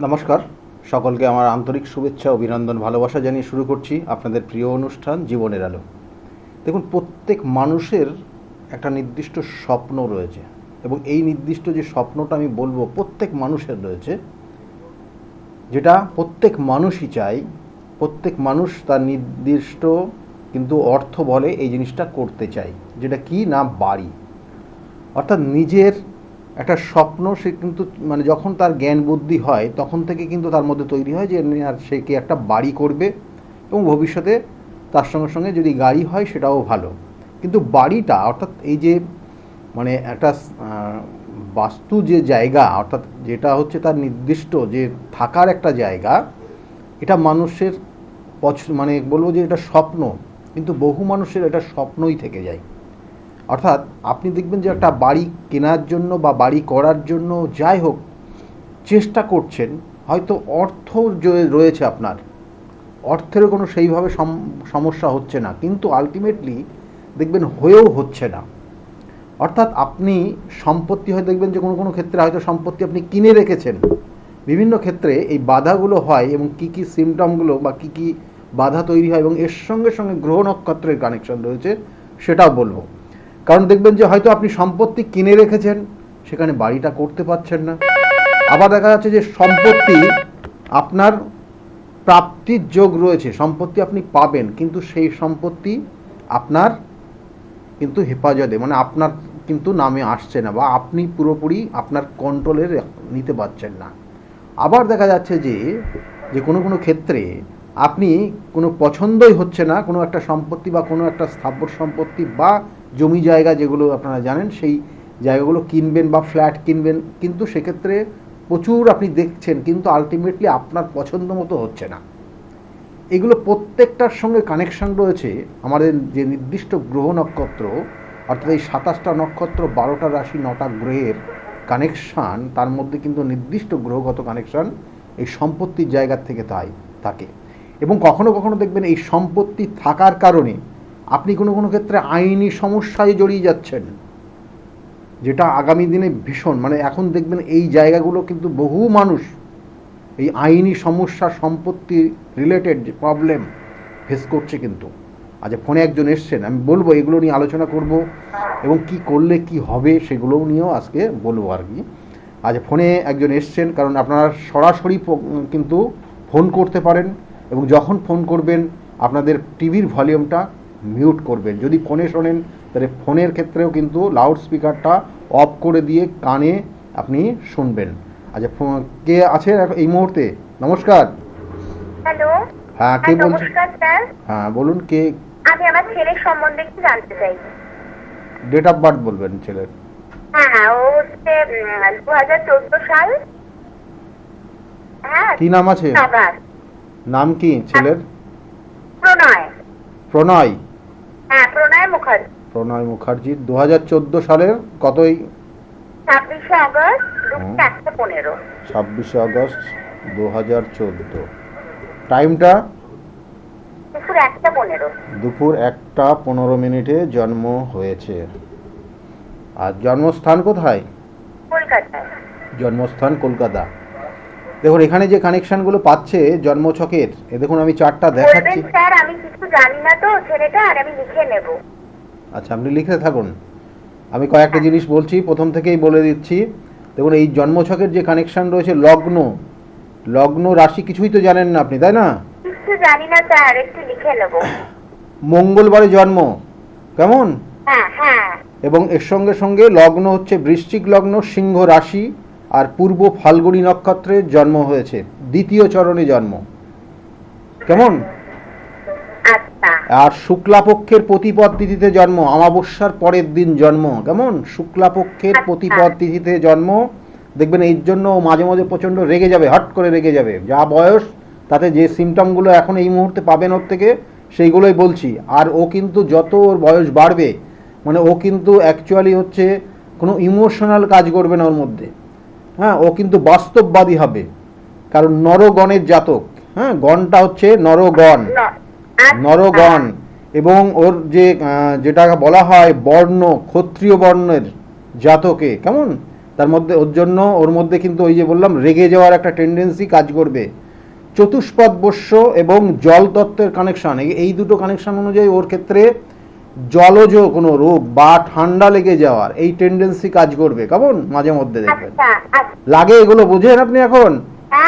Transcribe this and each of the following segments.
নমস্কার, সকলকে আমার আন্তরিক শুভেচ্ছা, অভিনন্দন, ভালোবাসা জানিয়ে শুরু করছি আপনাদের প্রিয় অনুষ্ঠান জীবনের আলো। দেখুন, প্রত্যেক মানুষের একটা নির্দিষ্ট স্বপ্ন রয়েছে এবং এই নির্দিষ্ট যে স্বপ্নটা আমি বলবো প্রত্যেক মানুষের রয়েছে, যেটা প্রত্যেক মানুষই চায়। প্রত্যেক মানুষ তার নির্দিষ্ট কিন্তু অর্থ বলে এই জিনিসটা করতে চায়, যেটা কি না বাড়ি। অর্থাৎ নিজের একটা স্বপ্ন সে কিন্তু মানে যখন তার জ্ঞান বুদ্ধি হয় তখন থেকে কিন্তু তার মধ্যে তৈরি হয় যে আর সে কি একটা বাড়ি করবে এবং ভবিষ্যতে তার সঙ্গে সঙ্গে যদি গাড়ি হয় সেটাও ভালো। কিন্তু বাড়িটা অর্থাৎ এই যে মানে একটা বাস্তু যে জায়গা, অর্থাৎ যেটা হচ্ছে তার নির্দিষ্ট যে থাকার একটা জায়গা, এটা মানুষের মানে বলবো যে এটা স্বপ্ন, কিন্তু বহু মানুষের এটা স্বপ্নই থেকে যায়। অর্থাৎ আপনি দেখবেন যে একটা বাড়ি কেনার জন্য বা বাড়ি করার জন্য যাই হোক চেষ্টা করছেন, হয়তো অর্থ রয়েছে, আপনার অর্থেরও কোনো সেইভাবে সমস্যা হচ্ছে না, কিন্তু আলটিমেটলি দেখবেন হয়েও হচ্ছে না। অর্থাৎ আপনি সম্পত্তি হয়তো দেখবেন যে কোনো কোনো ক্ষেত্রে হয়তো সম্পত্তি আপনি কিনে রেখেছেন, বিভিন্ন ক্ষেত্রে এই বাধাগুলো হয় এবং কী কী সিমটমগুলো বা কী কী বাধা তৈরি হয় এবং এর সঙ্গে সঙ্গে গ্রহ নক্ষত্রের কানেকশন রয়েছে সেটাও বলবো। কারণ দেখবেন যে হয়তো আপনি সম্পত্তি কিনে রেখেছেন, সেখানে বাড়িটা করতে পারছেন না। আবার দেখা যাচ্ছে যে সম্পত্তি আপনার প্রাপ্তির যোগ রয়েছে, সম্পত্তি আপনি পাবেন, কিন্তু সেই সম্পত্তি আপনার কিন্তু হেফাজতে মানে আপনার কিন্তু নামে আসছে না বা আপনি পুরোপুরি আপনার কন্ট্রোলে নিতে পারছেন না। আবার দেখা যাচ্ছে যে যে কোনো কোনো ক্ষেত্রে আপনি কোনো পছন্দই হচ্ছে না কোনো একটা সম্পত্তি বা কোনো একটা স্থাবর সম্পত্তি বা জমি জায়গা, যেগুলো আপনারা জানেন সেই জায়গাগুলো কিনবেন বা ফ্ল্যাট কিনবেন, কিন্তু সেক্ষেত্রে প্রচুর আপনি দেখছেন কিন্তু আলটিমেটলি আপনার পছন্দ মতো হচ্ছে না। এগুলো প্রত্যেকটার সঙ্গে কানেকশান রয়েছে আমাদের যে নির্দিষ্ট গ্রহ নক্ষত্র, অর্থাৎ এই 27টা নক্ষত্র, 12টা রাশি, 9টা গ্রহের কানেকশান, তার মধ্যে কিন্তু নির্দিষ্ট গ্রহগত কানেকশান এই সম্পত্তির জায়গার থেকে থাকে। এবং কখনো কখনো দেখবেন এই সম্পত্তি থাকার কারণে আপনি কোনো কোনো ক্ষেত্রে আইনি সমস্যায় জড়িয়ে যাচ্ছেন, যেটা আগামী দিনে ভীষণ মানে এখন দেখবেন এই জায়গাগুলো কিন্তু বহু মানুষ এই আইনি সমস্যা, সম্পত্তি রিলেটেড যে প্রবলেম ফেস করছে। কিন্তু আজ ফোনে একজন এসছেন, আমি বলবো এগুলো নিয়ে আলোচনা করব এবং কি করলে কি হবে সেগুলোও নিয়েও আজকে বলবো আর কি। আজ ফোনে একজন এসছেন, কারণ আপনারা সরাসরি কিন্তু ফোন করতে পারেন এবং যখন ফোন করবেন আপনাদের টিভির ভলিউমটা মিউট করবেন। যদি ফোনে শোনেন তাহলে ফোনের ক্ষেত্রেও কিন্তু লাউড স্পিকারটা অফ করে দিয়ে কানে আপনি শুনবেন। আচ্ছা, কে আছে এই মুহূর্তে? নমস্কার। হ্যালো। হ্যাঁ, কে বলছেন? নমস্কার স্যার। হ্যাঁ বলুন, কে? আমি আমার ছেলের সম্বন্ধে একটু জানতে চাই। ডেট অফ বার্থ বলবেন ছেলের? হ্যাঁ, ও হচ্ছে 2014 সাল। হ্যাঁ। কি নাম আছে? নাম কি ছেলের? প্রণয়। প্রণয়। হ্যাঁ, প্রণয় মুখার্জি। প্রণয় মুখার্জি। 2014 সালের কতই? 26শে আগস্ট 1:15। 26শে আগস্ট 2014। টাইমটা? দুপুর 1:15। দুপুর 1:15 জন্ম হয়েছে। আর জন্মস্থান কোথায়? কলকাতায়। জন্মস্থান কলকাতা। দেখুন এখানে যে কানেকশনগুলো পাচ্ছে জন্মছকের, এ দেখুন আমি চারটা দেখাচ্ছি। স্যার আমি কিছু জানি না তো ছেলেটা, আর আমি লিখে নেব। আচ্ছা, আপনি লিখে থাকুন, আমি কয়েকটা জিনিস বলছি, প্রথম থেকেই বলে দিচ্ছি। দেখুন এই জন্মছকের যে কানেকশন রয়েছে, লগ্ন, লগ্ন রাশি কিছুই তো জানেন না আপনি, তাই না? কিছু জানি না স্যার, একটু লিখে নেব। মঙ্গলবারে জন্ম, কেমন? হ্যাঁ হ্যাঁ। এবং এর সঙ্গে সঙ্গে লগ্ন হচ্ছে বৃশ্চিক লগ্ন, সিংহ রাশি, আর পূর্ব ফাল্গুনী নক্ষত্রের জন্ম হয়েছে, দ্বিতীয় চরণে জন্ম, কেমন? আর শুক্লাপক্ষের প্রতিপদ তিথিতে জন্ম, অমাবস্যার পরের দিন জন্ম, কেমন? শুক্লাপক্ষের প্রতিপদ তিথিতে জন্ম। দেখবেন এই জন্য মাঝে মাঝে প্রচণ্ড রেগে যাবে, হট করে রেগে যাবে। যা বয়স তাতে যে সিমটমগুলো এখন এই মুহূর্তে পাবেন ওর থেকে সেইগুলোই বলছি। আর ও কিন্তু যত ওর বয়স বাড়বে মানে ও কিন্তু অ্যাকচুয়ালি হচ্ছে কোনো ইমোশনাল কাজ করবে না ওর মধ্যে। হ্যাঁ, ও কিন্তু বাস্তববাদী হবে, কারণ নরগণের জাতক। হ্যাঁ, গণটা হচ্ছে নরগণ, নরগণ। এবং ওর যেটা বলা হয় বর্ণ, ক্ষত্রিয় বর্ণের জাতকে, কেমন? তার মধ্যে ওর মধ্যে কিন্তু ওই যে বললাম রেগে যাওয়ার একটা টেন্ডেন্সি কাজ করবে। চতুষ্পদ বস্য এবং জল তত্ত্বের কানেকশন, এই দুটো কানেকশন অনুযায়ী ওর ক্ষেত্রে জলজ কোনো রোগ বা ঠান্ডা লেগে যাওয়ার এই টেন্ডেন্সি কাজ করবে, কেমন মাঝে মধ্যে দেখবেন আচ্ছা আচ্ছা, লাগে। এগুলো বোঝেন আপনি এখন?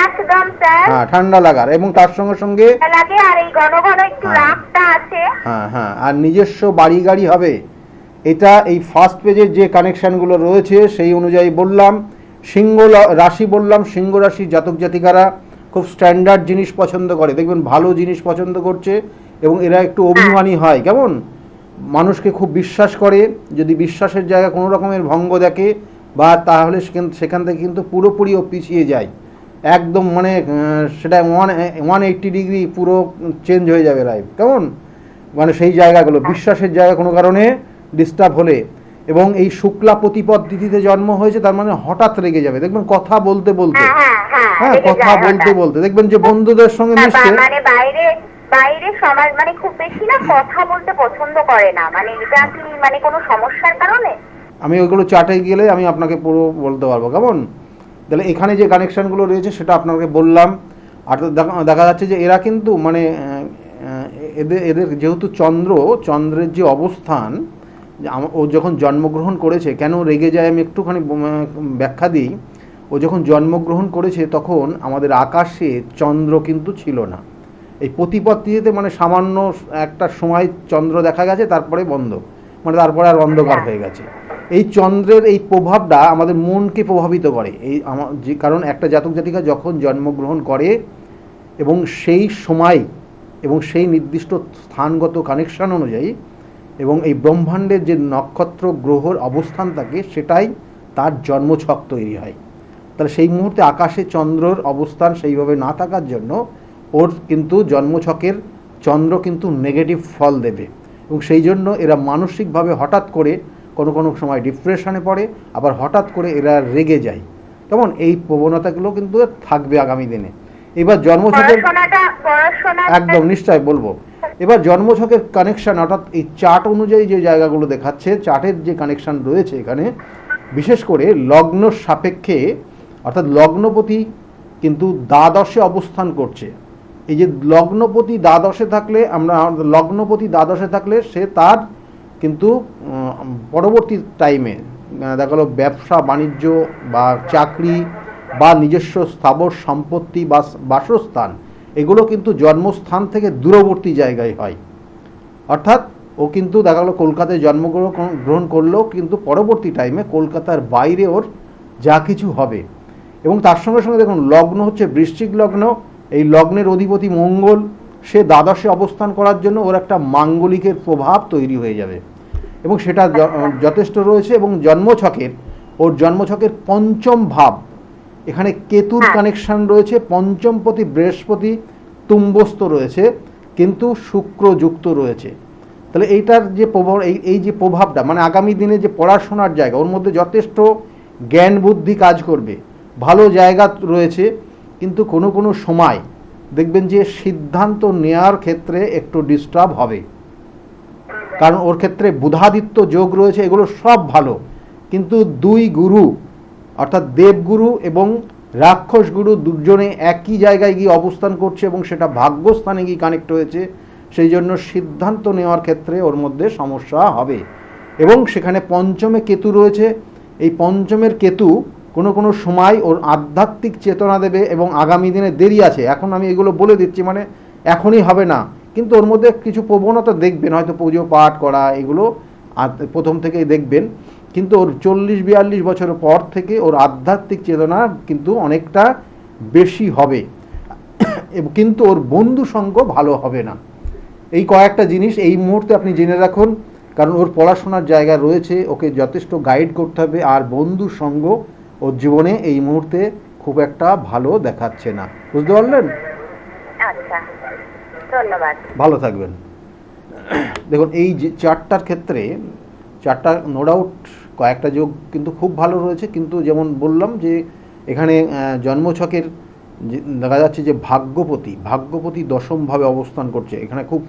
একদম স্যার। হ্যাঁ, ঠান্ডা লাগার, এবং তার সঙ্গে সঙ্গে লাগে, আর এই ঘন ঘন একটু হ্যাঁ। রাগটা আছে। হ্যাঁ হ্যাঁ, আর নিজস্ব বাড়ি গাড়ি হবে। এটা এই ফার্স্ট পেজের যে কানেকশানগুলো রয়েছে সেই অনুযায়ী বললাম। সিংহ রাশি বললাম, সিংহ রাশি জাতক জাতিকারা খুব স্ট্যান্ডার্ড জিনিস পছন্দ করে, দেখবেন ভালো জিনিস পছন্দ করছে, এবং এরা একটু অভিমানী হয়, কেমন মানুষকে খুব বিশ্বাস করে। যদি বিশ্বাসের জায়গায় কোনো রকমের ভঙ্গ দেখে বা তাহলে সেখান থেকে কিন্তু পুরোপুরি ও পিছিয়ে যায়, একদম মানে সেটা 180 ডিগ্রি পুরো চেঞ্জ হয়ে যাবে লাইফ, কেমন মানে সেই জায়গাগুলো বিশ্বাসের জায়গা কোনো কারণে ডিস্টার্ব হলে। এবং এই শুক্লা প্রতিপদ তিথিতে জন্ম হয়েছে, তার মানে হঠাৎ রেগে যাবে, দেখবেন কথা বলতে বলতে, হ্যাঁ কথা বলতে বলতে দেখবেন যে বন্ধুদের সঙ্গে মিশছে, মানে বাইরে বাইরে সমাজ মানে খুব বেশি না কথা বলতে পছন্দ করে না, মানে এটা কি মানে কোনো সমস্যার কারণে? আমি ওইগুলো চার্টে গেলে আমি আপনাকে পুরো বলতে পারবো, কেমন। তাহলে এখানে যে কানেকশানগুলো রয়েছে সেটা আপনাকে বললাম। আর দেখা যাচ্ছে যে এরা কিন্তু মানে এদের যেহেতু চন্দ্রের যে অবস্থান, ও যখন জন্মগ্রহণ করেছে, কেন রেগে যায় আমি একটুখানি ব্যাখ্যা দিই। ও যখন জন্মগ্রহণ করেছে তখন আমাদের আকাশে চন্দ্র কিন্তু ছিল না। এই প্রতিপত্তিতে মানে সামান্য একটা সময় চন্দ্র দেখা গেছে, তারপরে বন্ধ, মানে তারপরে আর অন্ধকার হয়ে গেছে। এই চন্দ্রের এই প্রভাবটা আমাদের মনকে প্রভাবিত করে। যে কারণ একটা জাতক জাতিকা যখন জন্মগ্রহণ করে এবং সেই সময় এবং সেই নির্দিষ্ট স্থানগত কানেকশন অনুযায়ী এবং এই ব্রহ্মাণ্ডের যে নক্ষত্র গ্রহর অবস্থান থাকে সেটাই তার জন্মছক তৈরি হয়। তাহলে সেই মুহূর্তে আকাশে চন্দ্রর অবস্থান সেইভাবে না থাকার জন্য ওর কিন্তু জন্মছকের চন্দ্র কিন্তু নেগেটিভ ফল দেবে, এবং সেই জন্য এরা মানসিকভাবে হঠাৎ করে কোনো সময় ডিপ্রেশনে পড়ে, আবার হঠাৎ করে এরা রেগে যায়, কেমন এই প্রবণতাগুলো কিন্তু থাকবে আগামী দিনে। এবার জন্মছকের একদম নিশ্চয় বলবো। এবার জন্মছকের কানেকশান, অর্থাৎ এই চার্ট অনুযায়ী যে জায়গাগুলো দেখাচ্ছে, চার্টের যে কানেকশান রয়েছে এখানে, বিশেষ করে লগ্ন সাপেক্ষে, অর্থাৎ লগ্নপতি কিন্তু দ্বাদশে অবস্থান করছে। এই যে লগ্নপতি দ্বাদশে থাকলে সে তার কিন্তু পরবর্তী টাইমে দেখা গেলো ব্যবসা বাণিজ্য বা চাকরি বা নিজস্ব স্থাবর সম্পত্তি বা বাসস্থান, এগুলো কিন্তু জন্মস্থান থেকে দূরবর্তী জায়গায় হয়। অর্থাৎ ও কিন্তু দেখা গেলো কলকাতায় জন্মগ্রহণ করলেও কিন্তু পরবর্তী টাইমে কলকাতার বাইরে ওর যা কিছু হবে। এবং তার সঙ্গে সঙ্গে দেখুন, লগ্ন হচ্ছে বৃশ্চিক লগ্ন, এই লগ্নের অধিপতি মঙ্গল, সে দ্বাদশে অবস্থান করার জন্য ওর একটা মাঙ্গলিকের প্রভাব তৈরি হয়ে যাবে, এবং সেটা যথেষ্ট রয়েছে। এবং ওর জন্মছকের পঞ্চম ভাব, এখানে কেতুর কানেকশন রয়েছে, পঞ্চমপতি বৃহস্পতি তুম্বস্থ রয়েছে, কিন্তু শুক্র যুক্ত রয়েছে। তাহলে এইটার যে প্রভাব, এই যে প্রভাবটা মানে আগামী দিনে যে পড়াশোনার জায়গা, ওর মধ্যে যথেষ্ট জ্ঞান বুদ্ধি কাজ করবে, ভালো জায়গা রয়েছে, কিন্তু কোনো সময় দেখবেন যে সিদ্ধান্ত নেওয়ার ক্ষেত্রে একটু ডিস্টার্ব হবে, কারণ ওর ক্ষেত্রে বুধাদিত্য যোগ রয়েছে, এগুলো সব ভালো, কিন্তু দুই গুরু অর্থাৎ দেবগুরু এবং রাক্ষস গুরু দুজনে একই জায়গায় গিয়ে অবস্থান করছে, এবং সেটা ভাগ্যস্থানে গিয়ে কানেক্ট হয়েছে, সেই জন্য সিদ্ধান্ত নেওয়ার ক্ষেত্রে ওর মধ্যে সমস্যা হবে। এবং সেখানে পঞ্চমে কেতু রয়েছে, এই পঞ্চমের কেতু কোনো সময় ওর আধ্যাত্মিক চেতনা দেবে, এবং আগামী দিনে দেরি আছে, এখন আমি এগুলো বলে দিচ্ছি মানে এখনই হবে না, কিন্তু ওর মধ্যে কিছু প্রবণতা দেখবেন, হয়তো পুজো পাঠ করা এগুলো প্রথম থেকেই দেখবেন, কিন্তু ওর 40-42 বছরের পর থেকে ওর আধ্যাত্মিক চেতনা কিন্তু অনেকটা বেশি হবে, কিন্তু ওর বন্ধু সঙ্গ ভালো হবে না। এই কয়েকটা জিনিস এই মুহূর্তে আপনি জেনে রাখুন, কারণ ওর পড়াশোনার জায়গা রয়েছে, ওকে যথেষ্ট গাইড করতে হবে, আর বন্ধু সঙ্গ ওর জীবনে এই মুহূর্তে খুব একটা ভালো দেখাচ্ছে না। বুঝতে পারলেন? আচ্ছা, ধন্যবাদ, ভালো থাকবেন। দেখুন, এই যে চারটার ক্ষেত্রে, চারটা নো ডাউট কয়েকটা যোগ কিন্তু খুব ভালো রয়েছে, কিন্তু যেমন বললাম যে এখানে জন্মছকের দেখা যাচ্ছে যে ভাগ্যপতি দশমভাবে অবস্থান করছে, এখানে খুব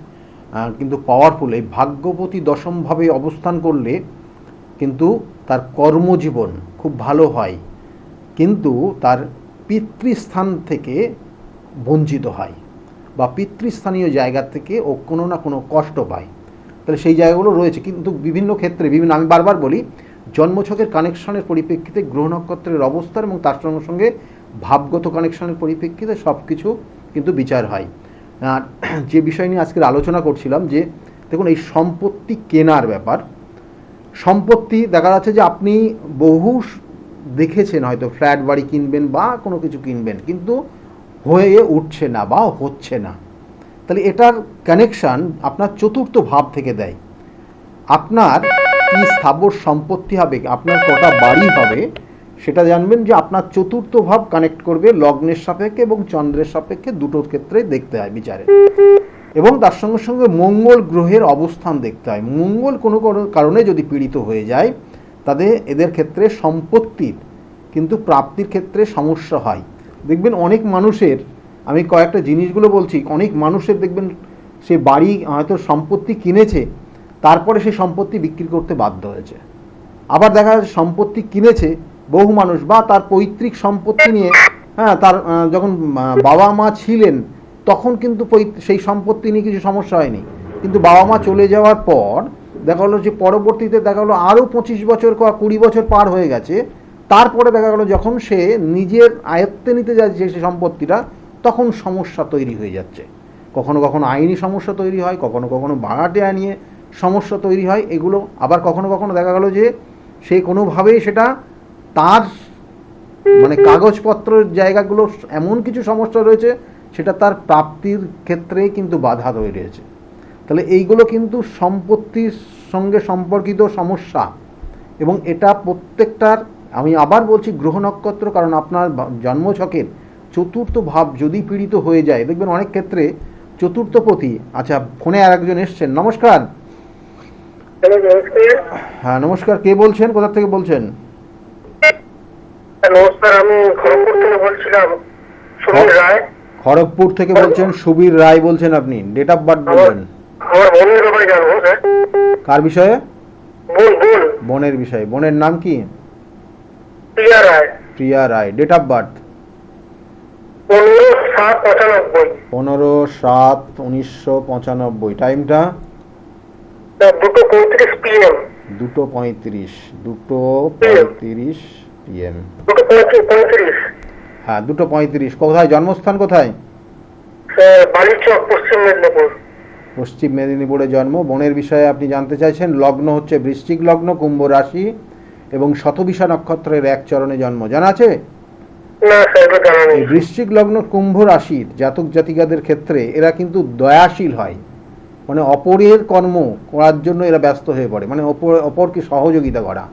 কিন্তু পাওয়ারফুল। এই ভাগ্যপতি দশমভাবে অবস্থান করলে কিন্তু তার কর্মজীবন খুব ভালো হয়, কিন্তু তার পিতৃস্থান থেকে বঞ্চিত হয় বা পিতৃস্থানীয় জায়গা থেকে ও কোনো না কোনো কষ্ট পায়, তাহলে সেই জায়গাগুলো রয়েছে। কিন্তু বিভিন্ন ক্ষেত্রে আমি বারবার বলি, জন্মছকের কানেকশনের পরিপ্রেক্ষিতে গ্রহ নক্ষত্রের অবস্থান এবং তার সঙ্গে সঙ্গে ভাবগত কানেকশনের পরিপ্রেক্ষিতে সব কিছু কিন্তু বিচার হয়। আর যে বিষয় নিয়ে আজকের আলোচনা করছিলাম, যে দেখুন এই সম্পত্তি কেনার ব্যাপার, সম্পত্তি দেখা যাচ্ছে যে আপনি বহু দেখেছেন হয়তো ফ্ল্যাট বাড়ি কিনবেন বা কোনো কিছু কিনবেন, কিন্তু হয়ে উঠছে না বা হচ্ছে না। তাহলে এটার কানেকশান আপনার চতুর্থ ভাব থেকে দেয়। আপনার কি স্থাবর সম্পত্তি হবে, আপনার কটা বাড়ি হবে, সেটা জানবেন যে আপনার চতুর্থ ভাব কানেক্ট করবে লগ্নের সাপেক্ষে এবং চন্দ্রের সাপেক্ষে, দুটোর ক্ষেত্রে দেখতে হয় বিচারে। এবং তার সঙ্গে সঙ্গে মঙ্গল গ্রহের অবস্থান দেখতে হয়। মঙ্গল কোনো কারণে যদি পীড়িত হয়ে যায়, তাদের এদের ক্ষেত্রে সম্পত্তির কিন্তু প্রাপ্তির ক্ষেত্রে সমস্যা হয়। দেখবেন অনেক মানুষের, আমি কয়েকটা জিনিসগুলো বলছি, অনেক মানুষের দেখবেন সে বাড়ি হয়তো সম্পত্তি কিনেছে, তারপরে সে সম্পত্তি বিক্রি করতে বাধ্য হয়েছে। আবার দেখা যাচ্ছে সম্পত্তি কিনেছে বহু মানুষ, বা তার পৈতৃক সম্পত্তি নিয়ে, হ্যাঁ, তার যখন বাবা মা ছিলেন তখন কিন্তু সেই সম্পত্তি নিয়ে কিছু সমস্যা হয়নি, কিন্তু বাবা মা চলে যাওয়ার পর দেখা গেলো যে পরবর্তীতে দেখা গেলো আরও 25 বছর বা 20 বছর পার হয়ে গেছে, তারপরে দেখা গেলো যখন সে নিজের আয়ত্তে নিতে যাচ্ছে সে সম্পত্তিটা, তখন সমস্যা তৈরি হয়ে যাচ্ছে। কখনো কখনো আইনি সমস্যা তৈরি হয়, কখনো কখনো ভাড়াটিয়া নিয়ে সমস্যা তৈরি হয় এগুলো। আবার কখনো কখনো দেখা গেলো যে সে কোনোভাবেই সেটা তার মানে কাগজপত্রের জায়গাগুলো এমন কিছু সমস্যা রয়েছে, সেটা তার প্রাপ্তির ক্ষেত্রে কিন্তু বাধা তৈরি হয়েছে। তাহলে এইগুলো কিন্তু সম্পত্তির সঙ্গে সম্পর্কিত সমস্যা, এবং এটা প্রত্যেকটার, আমি আবার বলছি গ্রহ নক্ষত্র, কারণ আপনার জন্মছকের চতুর্থ ভাব যদি পীড়িত হয়ে যায়, দেখবেন অনেক ক্ষেত্রে চতুর্থপতি। আচ্ছা, ফোনে আর একজন এসছেন। নমস্কার। হ্যাঁ নমস্কার, কে বলছেন, কোথা থেকে বলছেন? নমস্কার, আমি খড়গপুর থেকে বলছিলাম, সুবীর রায়। খড়গপুর থেকে বলছেন, সুবীর রায় বলছেন আপনি। ডেট অফ বার্থ বলবেন। আমার বোনের ব্যাপারে জানবো স্যার। কার বিষয়ে? বোন। বোনের বিষয়ে। বোনের নাম কি? Priya Roy. Priya Roy. Date of birth? 15/7/95। 15/7/1995। টাইমটা? 2:35 PM। 2:35 2:35 PM। 2:35। হ্যাঁ 2:35। কোথায় জন্মস্থান, কোথায়? বালিচক, পশ্চিম মেদিনীপুর। পশ্চিম মেদিনীপুরে জন্ম। বোনের বিষয়ে আপনি জানতে চাইছেন। লগ্ন হচ্ছে বৃশ্চিক লগ্ন, কুম্ভ রাশি এবং শতবিশা নক্ষত্রের এক চরণে জন্ম। জানা আছে? না স্যার, এটা জানা নেই। এই বৃশ্চিক লগ্ন কুম্ভ রাশির জাতক জাতিকাদের ক্ষেত্রে এরা কিন্তু দয়াশীল হয়, মানে অপরের কর্ম করার জন্য এরা ব্যস্ত হয়ে পড়ে, মানে অপরকে সহযোগিতা করা,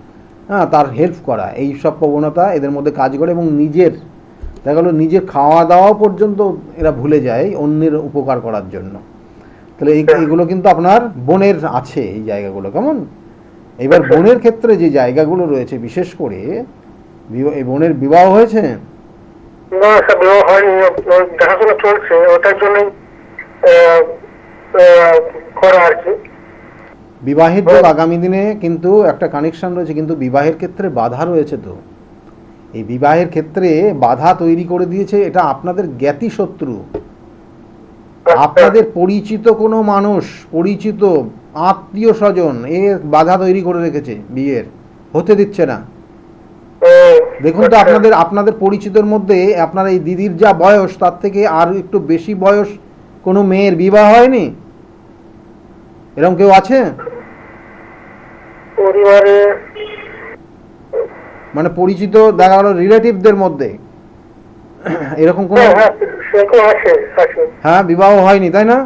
হ্যাঁ, তার হেল্প করা, এই সব প্রবণতা এদের মধ্যে কাজ করে। এবং নিজের দেখা গেলো নিজের খাওয়া দাওয়া পর্যন্ত এরা ভুলে যায় অন্যের উপকার করার জন্য। তাহলে এইগুলো কিন্তু আপনার বোনের আছে, এই জায়গাগুলো কেমন। এবার বোনের ক্ষেত্রে যে জায়গাগুলো রয়েছে, বিশেষ করে এই বোনের বিবাহ হয়েছে? না স্যার, বিবাহ হয়নি, দেখাশোনা চলছে, ওটার জন্যই করা আর কি। বিবাহের যোগ আগামী দিনে কিন্তু একটা কানেকশন রয়েছে, কিন্তু বিবাহের ক্ষেত্রে বাধা রয়েছে। তো এই বিবাহের ক্ষেত্রে বাধা তৈরি করে দিয়েছে এটা আপনাদের জ্ঞাতি শত্রু, আপনাদের পরিচিত কোনো মানুষ, পরিচিত আত্মীয় স্বজন এ বাধা তৈরি করে রেখেছে, বিয়ের হতে দিচ্ছে না। দেখুন তো আপনাদের পরিচিতর মধ্যে আপনার এই দিদির যা বয়স, তার থেকে আর একটু বেশি বয়স কোনো মেয়ের বিবাহ হয়নি? এরকম কেউ আছে পরিবারে? মানে পরিচিত দেখা গেল রিলেটিভদের মধ্যে এরকম কোন? হ্যাঁ, বিবাহ হয়নি, তাই না?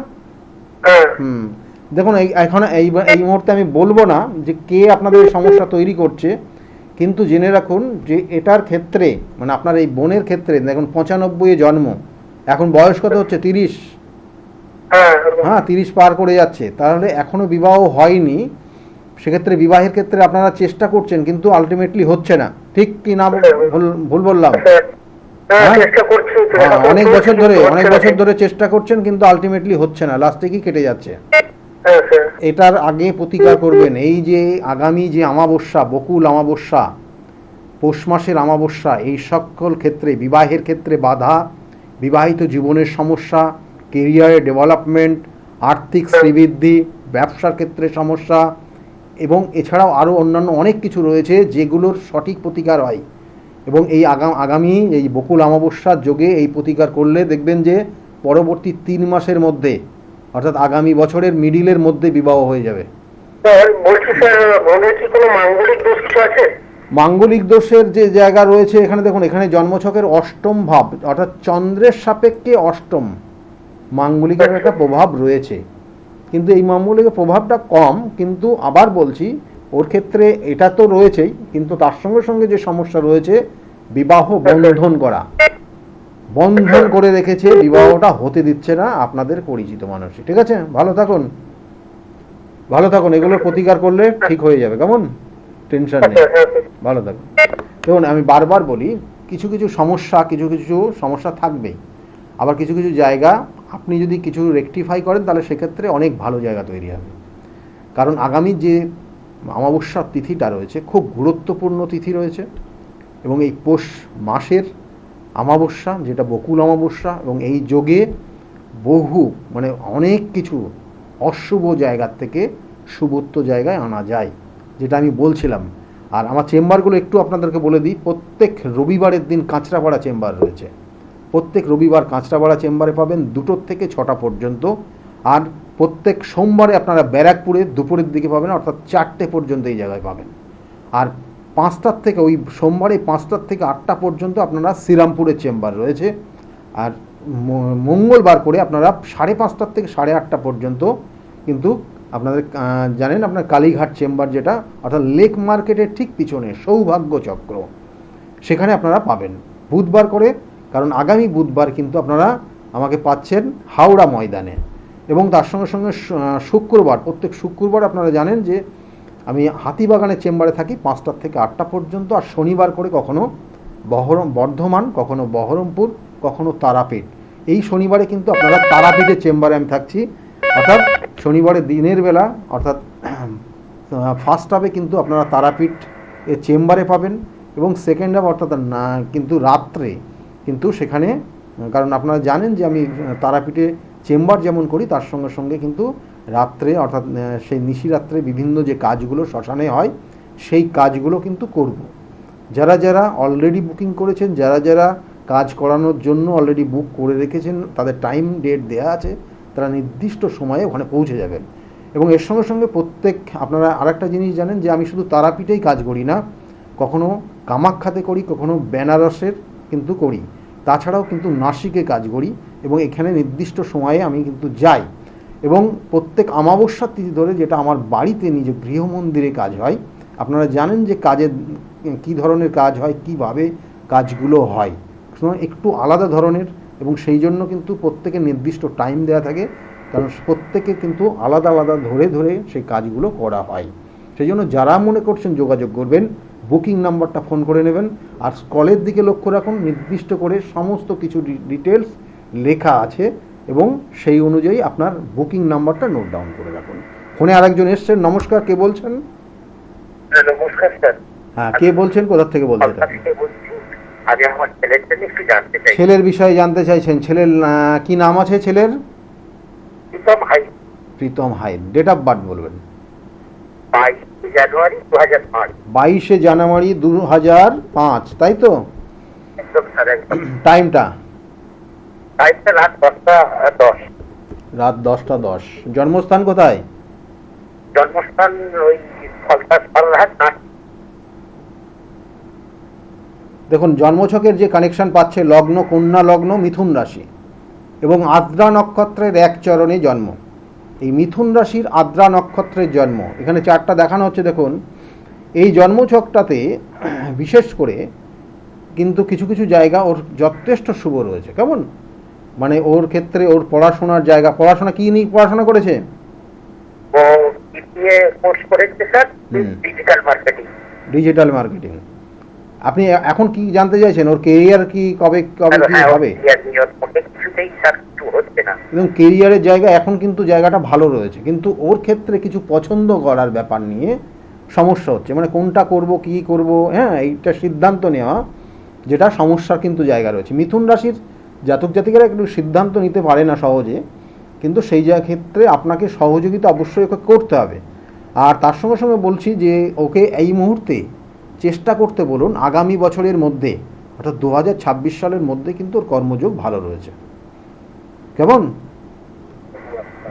দেখুন এখন এই মুহূর্তে আমি বলবো না যে কে আপনাদের সমস্যা তৈরি করছে, কিন্তু জেনে রাখুন যে এটার ক্ষেত্রে, মানে আপনার এই বোনের ক্ষেত্রে দেখুন 95-এ জন্ম, এখন বয়স কত হচ্ছে? 30। হ্যাঁ 30 পার করে যাচ্ছে, তাহলে এখনো বিবাহ হয়নি। সেক্ষেত্রে বিবাহের ক্ষেত্রে আপনারা চেষ্টা করছেন, কিন্তু আলটিমেটলি হচ্ছে না, ঠিক কি না? ভুল বললাম? অনেক বছর ধরে চেষ্টা করছেন, কিন্তু আলটিমেটলি হচ্ছে না, লাস্টে কি কেটে যাচ্ছে। হ্যাঁ স্যার। এটার আগে প্রতিকার করবেন এই যে আগামী যে অমাবস্যা, বকুল অমাবস্যা, পৌষ মাসের অমাবস্যা, এই সকল ক্ষেত্রে বিবাহের ক্ষেত্রে বাধা, বিবাহিত জীবনের সমস্যা, কেরিয়ারের ডেভেলপমেন্ট, আর্থিক শ্রীবৃদ্ধি, ব্যবসার ক্ষেত্রে সমস্যা এবং এছাড়াও আরও অন্যান্য অনেক কিছু রয়েছে যেগুলোর সঠিক প্রতিকার হয়। এবং এই আগামী এই বকুল অমাবস্যার যোগে এই প্রতিকার করলে দেখবেন যে পরবর্তী 3 মাসের মধ্যে অর্থাৎ আগামী বছরের মিডিলের মধ্যে বিবাহ হয়ে যাবে। স্যার বলছি স্যার, ওদের কি কোনো মাঙ্গলিক দোষ কিছু আছে? মাঙ্গলিক দোষের যে জায়গা রয়েছে এখানে দেখুন, এখানে জন্মছকের অষ্টম ভাব অর্থাৎ চন্দ্রের সাপেক্ষে অষ্টম মাঙ্গলিকের একটা প্রভাব রয়েছে, কিন্তু এই মাঙ্গলিকের প্রভাবটা কম। কিন্তু আবার বলছি, ওর ক্ষেত্রে এটা তো রয়েছেই, কিন্তু তার সঙ্গে সঙ্গে যে সমস্যা রয়েছে বিবাহ বন্ধন করা, বন্ধন করে রেখেছে, বিবাহটা হতে দিচ্ছে না আপনাদের পরিচিত মানুষই। ঠিক আছে, ভালো থাকুন, ভালো থাকুন, এগুলোর প্রতিকার করলে ঠিক হয়ে যাবে, কেমন? টেনশন নেই, ভালো থাকুন। দেখুন আমি বারবার বলি, কিছু কিছু সমস্যা থাকবেই, আবার কিছু কিছু জায়গা আপনি যদি কিছু রেকটিফাই করেন তাহলে সেক্ষেত্রে অনেক ভালো জায়গা তৈরি হবে। কারণ আগামী যে অমাবস্যার তিথিটা রয়েছে খুব গুরুত্বপূর্ণ তিথি রয়েছে, এবং এই পৌষ মাসের অমাবস্যা যেটা বকুল অমাবস্যা, এবং এই যোগে বহু মানে অনেক কিছু অশুভ জায়গার থেকে শুভত্ব জায়গায় আনা যায়, যেটা আমি বলছিলাম। আর আমার চেম্বারগুলো একটু আপনাদেরকে বলে দিই, প্রত্যেক রবিবারের দিন কাঁচরাপাড়া চেম্বার রয়েছে, প্রত্যেক রবিবার কাঁচরাপাড়া চেম্বারে পাবেন 2টো থেকে 6টা পর্যন্ত। আর প্রত্যেক সোমবারে আপনারা ব্যারাকপুরে দুপুরের দিকে পাবেন, অর্থাৎ 4টে পর্যন্ত এই জায়গায় পাবেন। আর 5টার থেকে ওই সোমবারে 5টার থেকে 8টা পর্যন্ত আপনারা শ্রীরামপুরের চেম্বার রয়েছে। আর মঙ্গলবার করে আপনারা 5:30 থেকে 8:30 পর্যন্ত কিন্তু আপনাদের জানেন আপনার কালীঘাট চেম্বার, যেটা অর্থাৎ লেক মার্কেটের ঠিক পিছনে সৌভাগ্য চক্র, সেখানে আপনারা পাবেন বুধবার করে। কারণ আগামী বুধবার কিন্তু আপনারা আমাকে পাচ্ছেন হাওড়া ময়দানে, এবং তার সঙ্গে সঙ্গে শুক্রবার, প্রত্যেক শুক্রবার আপনারা জানেন যে আমি হাতিবাগানের চেম্বারে থাকি 5টা থেকে 8টা পর্যন্ত। আর শনিবার করে কখনো বর্ধমান, কখনো বহরমপুর, কখনো তারাপীঠ। এই শনিবারে কিন্তু আপনারা তারাপীঠের চেম্বারে আমি থাকছি, অর্থাৎ শনিবারে দিনের বেলা, অর্থাৎ ফার্স্ট হাফে কিন্তু আপনারা তারাপীঠ এর চেম্বারে পাবেন, এবং সেকেন্ড হাফ অর্থাৎ না কিন্তু রাত্রে কিন্তু সেখানে, কারণ আপনারা জানেন যে আমি তারাপীঠে চেম্বার যেমন করি তার সঙ্গে সঙ্গে কিন্তু রাত্রে অর্থাৎ সেই নিশিরাত্রে বিভিন্ন যে কাজগুলো শ্মশানে হয় সেই কাজগুলো কিন্তু করব। যারা যারা অলরেডি বুকিং করেছেন, যারা যারা কাজ করানোর জন্য অলরেডি বুক করে রেখেছেন, তাদের টাইম ডেট দেওয়া আছে, তারা নির্দিষ্ট সময়ে ওখানে পৌঁছে যাবেন। এবং এর সঙ্গে সঙ্গে প্রত্যেক আপনারা আরেকটা জিনিস জানেন যে আমি শুধু তারাপীঠেই কাজ করি না, কখনো কামাখ্যাতে করি, কখনো বেনারসের কিন্তু করি, তাছাড়াও কিন্তু নাসিকে কাজ করি, এবং এখানে নির্দিষ্ট সময়ে আমি কিন্তু যাই। এবং প্রত্যেক অমাবস্যার তিথি ধরে যেটা আমার বাড়িতে নিজে গৃহমন্দিরে কাজ হয়, আপনারা জানেন যে কাজের কী ধরনের কাজ হয়, কিভাবে কাজগুলো হয়, একটু আলাদা ধরনের, এবং সেই জন্য কিন্তু প্রত্যেকের নির্দিষ্ট টাইম দেওয়া থাকে, কারণ প্রত্যেকে কিন্তু আলাদা আলাদা ধরে ধরে সেই কাজগুলো করা হয়। সেই জন্য যারা মনে করছেন যোগাযোগ করবেন, বুকিং নাম্বারটা ফোন করে নেবেন। আর কলের দিকে লক্ষ্য রাখুন, নির্দিষ্ট করে সমস্ত কিছু ডিটেলস লেখা আছে, এবং সেই অনুযায়ী আপনার বুকিং নাম্বারটা নোট ডাউন করে রাখুন। ফোনে আরেকজন এসছেন, নমস্কার, কে বলছেন? নমস্কার স্যার। হ্যাঁ, কে বলছেন, কোথা থেকে বলছেন? আগে আমার ছেলের জন্য একটু জানতে চাই। ছেলের বিষয়ে জানতে চাইছেন? ছেলের কি নাম আছে ছেলের? প্রীতম হাই। প্রীতম হাই। ডেট অফ বার্থ বলবেন। 22 জানুয়ারি 2005। 22 জানুয়ারি 2005, তাই তো? একদম স্যার, একদম। টাইমটা? টাইমটা রাত 10:10। রাত 10:10। জন্মস্থান কোথায়? জন্মস্থান ওই ফলতার না। দেখুন, জন্মছকের যে কানেকশন পাচ্ছে, লগ্ন কন্যা লগ্ন, মিথুন রাশি, এবং আদ্রা নক্ষত্রের এক চরণে জন্ম। এই মিথুন রাশির আদ্রা নক্ষত্রের জন্ম, এখানে চারটা দেখানো হচ্ছে দেখুন। এই জন্মছকটাতে বিশেষ করে কিন্তু কিছু কিছু জায়গা ওর যথেষ্ট শুভ রয়েছে, কেমন? মানে ওর ক্ষেত্রে ওর পড়াশোনার জায়গা, পড়াশোনা কি নিয়ে পড়াশোনা করেছে? ও বিএ কোর্স করেছে sir, digital marketing. Digital marketing. আপনি এখন কি জানতে চাইছেন, ওর কেরিয়ার কি কবে কি হবে? কিছুতেই স্যার কিছু হচ্ছে না। এবং কেরিয়ারের জায়গা এখন কিন্তু জায়গাটা ভালো রয়েছে, কিন্তু ওর ক্ষেত্রে কিছু পছন্দ করার ব্যাপার নিয়ে সমস্যা হচ্ছে, মানে কোনটা করব কী করব, হ্যাঁ এইটা সিদ্ধান্ত নেওয়া যেটা সমস্যার কিন্তু জায়গা রয়েছে। মিথুন রাশির জাতক জাতিকারা একটু সিদ্ধান্ত নিতে পারে না সহজে, কিন্তু সেই ক্ষেত্রে আপনাকে সহযোগিতা অবশ্যই ওকে করতে হবে। আর তার সঙ্গে সঙ্গে বলছি যে ওকে এই মুহূর্তে চেষ্টা করতে বলুন আগামী বছরের মধ্যে, অর্থাৎ 2026 সালের মধ্যে কিন্তু ওর কর্মযোগ ভালো রয়েছে। কেমন?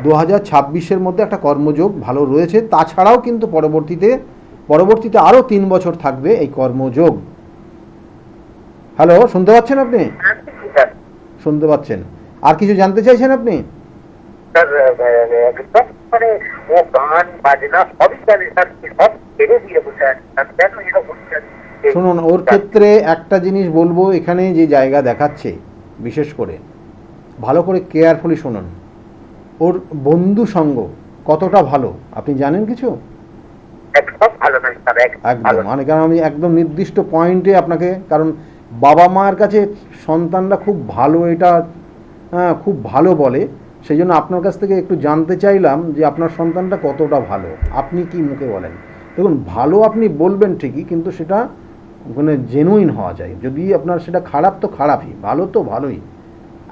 2026-এর মধ্যে একটা কর্মযোগ ভালো রয়েছে। তাছাড়াও কিন্তু পরবর্তীতে আরও 3 বছর থাকবে এই কর্মযোগ। হ্যালো, শুনতে পাচ্ছেন আপনি? শুনতে পাচ্ছেন? আর কিছু জানতে চাইছেন আপনি? স্যার একদম মানে ও গান বাজনা সবই জানে স্যার, সব ছেড়ে দিয়ে বসে আছে স্যার, কেন এরকম হচ্ছে? শুনুন, ওর ক্ষেত্রে একটা জিনিস বলবো, এখানে যে জায়গা দেখাচ্ছে বিশেষ করে ভালো করে কেয়ারফুলি শুনুন, ওর বন্ধু সঙ্গ কতটা ভালো আপনি জানেন কিছু? একদম ভালো নয় স্যার, একদম, মানে কারণ আমি একদম নির্দিষ্ট পয়েন্টে আপনাকে, কারণ বাবা মার কাছে সন্তানরা খুব ভালো, এটা খুব ভালো বলে, সেই জন্য আপনার কাছ থেকে একটু জানতে চাইলাম যে আপনার সন্তানটা কতটা ভালো, আপনি কি মুখে বলেন। দেখুন, ভালো আপনি বলবেন ঠিকই, কিন্তু সেটা ওখানে জেনুইন হওয়া যায়। যদি আপনার সেটা খারাপ তো খারাপই, ভালো তো ভালোই।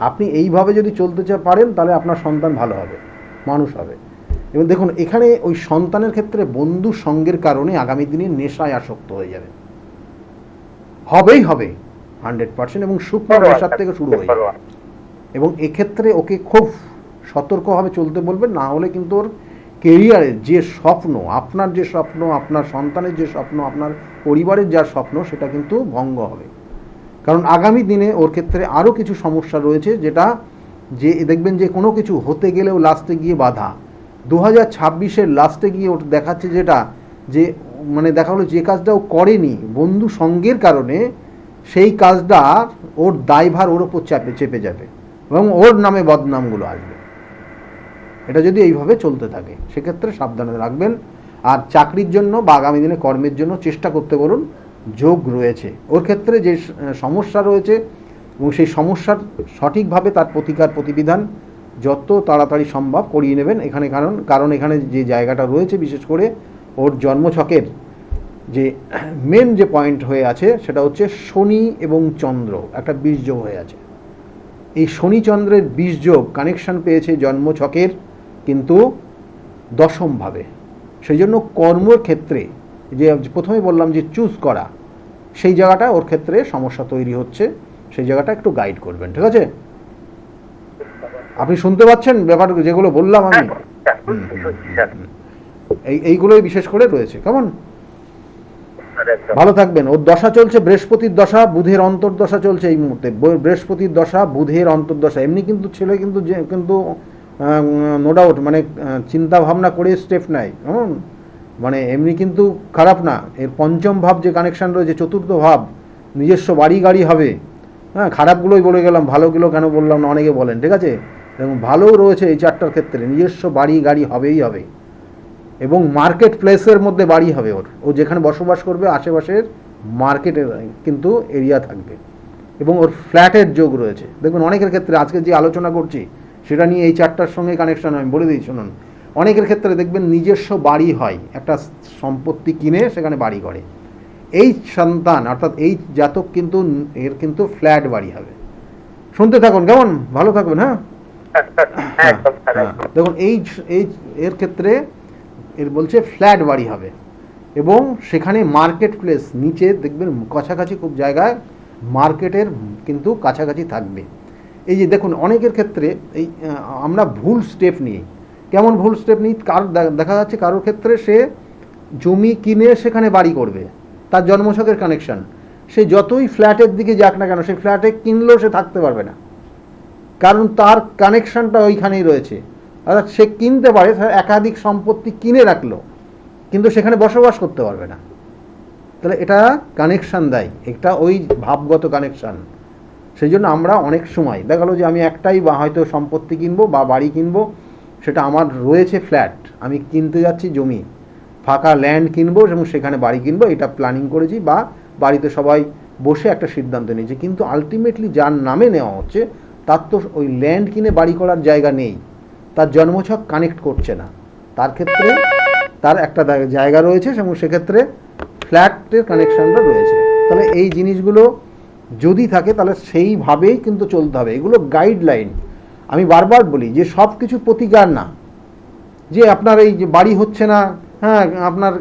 আপনি এইভাবে যদি চলতে পারেন তাহলে আপনার সন্তান ভালো হবে, মানুষ হবে। এবং দেখুন, এখানে ওই সন্তানের ক্ষেত্রে বন্ধু সঙ্গের কারণে আগামী দিনে নেশায় আসক্ত হয়ে যাবে, হবেই হবে 100%, এবং শুকনো নেশার থেকে শুরু হয়ে যাবে। এবং এক্ষেত্রে ওকে খুব সতর্কভাবে চলতে বলবেন, না হলে কিন্তু ওর কেরিয়ারের যে স্বপ্ন, আপনার যে স্বপ্ন, আপনার সন্তানের যে স্বপ্ন, আপনার পরিবারের যা স্বপ্ন, সেটা কিন্তু ভঙ্গ হবে। কারণ আগামী দিনে ওর ক্ষেত্রে আরও কিছু সমস্যা রয়েছে, যেটা যে দেখবেন যে কোনো কিছু হতে গেলেও লাস্টে গিয়ে বাধা। 2026-এর লাস্টে গিয়ে ওর দেখাচ্ছে যেটা, যে মানে দেখা হলো যে কাজটা ও করেনি বন্ধু সঙ্গের কারণে, সেই কাজটা ওর দায়ভার ওর ওপর চেপে যাবে এবং ওর নামে বদনামগুলো আসবে। এটা যদি এইভাবে চলতে থাকে সেক্ষেত্রে সাবধানে রাখবেন। আর চাকরির জন্য বা আগামী দিনে কর্মের জন্য চেষ্টা করতে বলুন, যোগ রয়েছে। ওর ক্ষেত্রে যে সমস্যা রয়েছে এবং সেই সমস্যার সঠিকভাবে তার প্রতিবিধান যত তাড়াতাড়ি সম্ভব করিয়ে নেবেন এখানে। কারণ এখানে যে জায়গাটা রয়েছে, বিশেষ করে ওর জন্মছকের যে মেন যে পয়েন্ট হয়ে আছে সেটা হচ্ছে শনি এবং চন্দ্র একটা বীজযোগ হয়ে আছে। এই শনি চন্দ্রের বীজযোগ কানেকশন পেয়েছে জন্মছকের কিন্তু দশমভাবে। সেই জন্য কর্মের ক্ষেত্রে যে প্রথমে বললাম যে চুজ করা, সেই জায়গাটা ওর ক্ষেত্রে সমস্যা তৈরি হচ্ছে, সেই জায়গাটা একটু গাইড করবেন, ঠিক আছে? আপনি শুনতে পাচ্ছেন ব্যাপার যেগুলো বললাম আমি? এইগুলোই বিশেষ করে রয়েছে। কেমন? ভালো থাকবেন। ওর দশা চলছে বৃহস্পতির দশা, বুধের অন্তর্দশা চলছে এই মুহূর্তে। বৃহস্পতির দশা, বুধের অন্তর্দশা। এমনি কিন্তু ছেলে কিন্তু নো ডাউট মানে চিন্তা ভাবনা করে স্টেপ নেয়, মানে এমনি কিন্তু খারাপ না। এর পঞ্চম ভাব যে কানেকশন রয়েছে, চতুর্থ ভাব, নিজস্ব বাড়ি গাড়ি হবে। হ্যাঁ, খারাপগুলোই বলে গেলাম, ভালোগুলো কেন বললাম না অনেকে বলেন, ঠিক আছে? এবং ভালোও রয়েছে এই চারটার ক্ষেত্রে, নিজস্ব বাড়ি গাড়ি হবেই হবে। এবং মার্কেট প্লেসের মধ্যে বাড়ি হবে ওর, ও যেখানে বসবাস করবে আশেপাশের মার্কেটের কিন্তু এরিয়া থাকবে। এবং ওর ফ্ল্যাটের যোগ রয়েছে। দেখুন, অনেকের ক্ষেত্রে আজকে যে আলোচনা করছি সেটা নিয়ে এই চারটার সঙ্গে কানেকশন আমি বলে দিই, শুনুন। অনেকের ক্ষেত্রে দেখবেন নিজস্ব বাড়ি হয়, একটা সম্পত্তি কিনে সেখানে বাড়ি করে। এই সন্তান অর্থাৎ এই জাতক কিন্তু এর কিন্তু ফ্ল্যাট বাড়ি হবে। শুনতে থাকুন, কেমন? ভালো থাকবেন। হ্যাঁ, দেখুন এর ক্ষেত্রে এর বলছে ফ্ল্যাট বাড়ি হবে এবং সেখানে মার্কেট প্লেস, নিচে দেখবেন কাছাকাছি খুব জায়গায় মার্কেটের কিন্তু কাছাকাছি থাকবে। এই যে দেখুন, অনেকের ক্ষেত্রে এই আমরা ভুল স্টেপ নিই। কেমন ভুল স্টেপ নিই? দেখা যাচ্ছে কারোর ক্ষেত্রে সে জমি কিনে সেখানে বাড়ি করবে, তার জন্মছকের কানেকশন, সে যতই ফ্ল্যাটের দিকে যাক না কেন, সেই ফ্ল্যাটে কিনলেও সে থাকতে পারবে না, কারণ তার কানেকশনটা ওইখানেই রয়েছে। অর্থাৎ সে কিনতে পারে, একাধিক সম্পত্তি কিনে রাখলো, কিন্তু সেখানে বসবাস করতে পারবে না। তাহলে এটা কানেকশান দেয়, এটা ওই ভাবগত কানেকশান। সেই জন্য আমরা অনেক সময় দেখা গেলো যে আমি একটাই বা হয়তো সম্পত্তি কিনবো বা বাড়ি কিনবো, সেটা আমার রয়েছে ফ্ল্যাট, আমি কিনতে যাচ্ছি জমি, ফাঁকা ল্যান্ড কিনবো এবং সেখানে বাড়ি কিনবো, এটা প্ল্যানিং করেছি বা বাড়িতে সবাই বসে একটা সিদ্ধান্ত নিয়েছি, কিন্তু আলটিমেটলি যার নামে নেওয়া হচ্ছে তার তো ওই ল্যান্ড কিনে বাড়ি করার জায়গা নেই, তার জন্মছক কানেক্ট করছে না, তার ক্ষেত্রে তার একটা জায়গা রয়েছে এবং সেক্ষেত্রে ফ্ল্যাটের কানেকশানটা রয়েছে। তাহলে এই জিনিসগুলো যদি থাকে তাহলে সেইভাবেই কিন্তু চলতে হবে। এগুলো গাইডলাইন। আমি বারবার বলি যে সব কিছু প্রতিকার না, যে আপনার এই যে বাড়ি হচ্ছে না, হ্যাঁ আপনার